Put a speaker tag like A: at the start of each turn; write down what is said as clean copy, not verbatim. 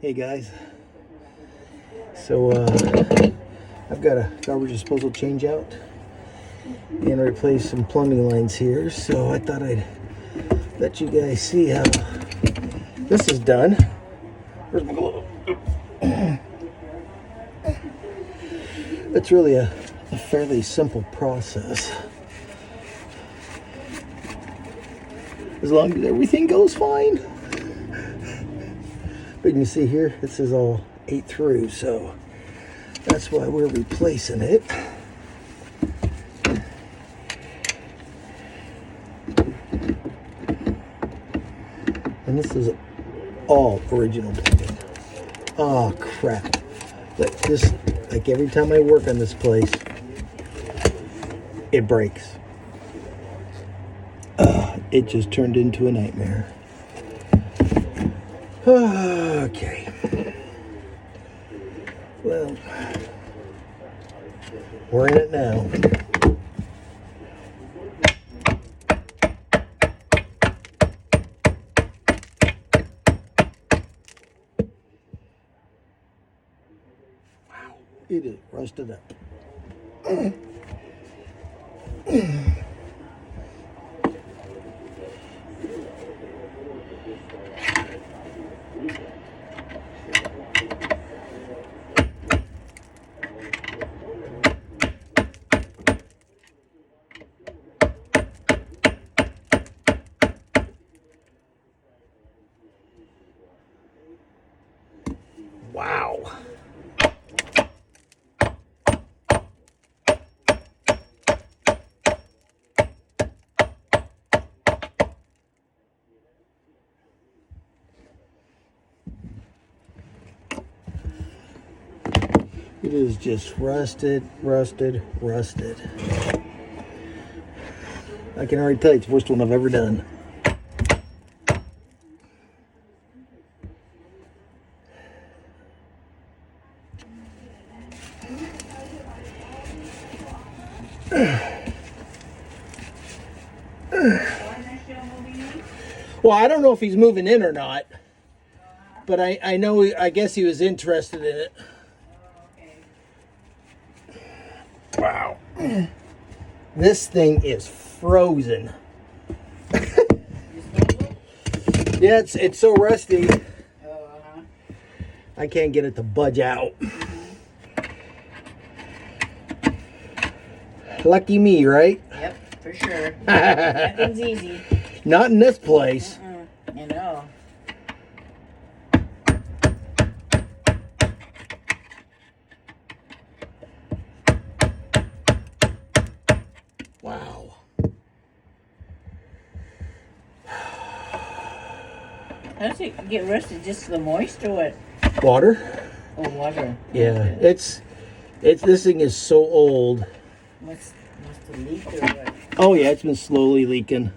A: Hey guys, so I've got a garbage disposal change out and replace some plumbing lines here, so I thought I'd let you guys see how this is done. Where's my glove? It's really a fairly simple process, as long as everything goes fine. But you can see here, this is all ate through, so that's why we're replacing it. And this is all original plumbing. Oh crap. Like every time I work on this place, it breaks. It just turned into a nightmare. Okay. Well, we're in it now. Wow, it is rusted up. Wow. It is just rusted. I can already tell you it's the worst one I've ever done. Well, I don't know if he's moving in or not, but I know, I guess he was interested in it. Wow. This thing is frozen. Yeah, it's so rusty. I can't get it to budge out. Lucky me, right?
B: Yep, for sure. Nothing's easy.
A: Not in this place.
B: I know.
A: Wow.
B: How does it get rusted? Just the moist or what?
A: Water?
B: Oh, water.
A: Yeah, it's this thing is so old.
B: Must have leaked or what?
A: Oh yeah, it's been slowly leaking.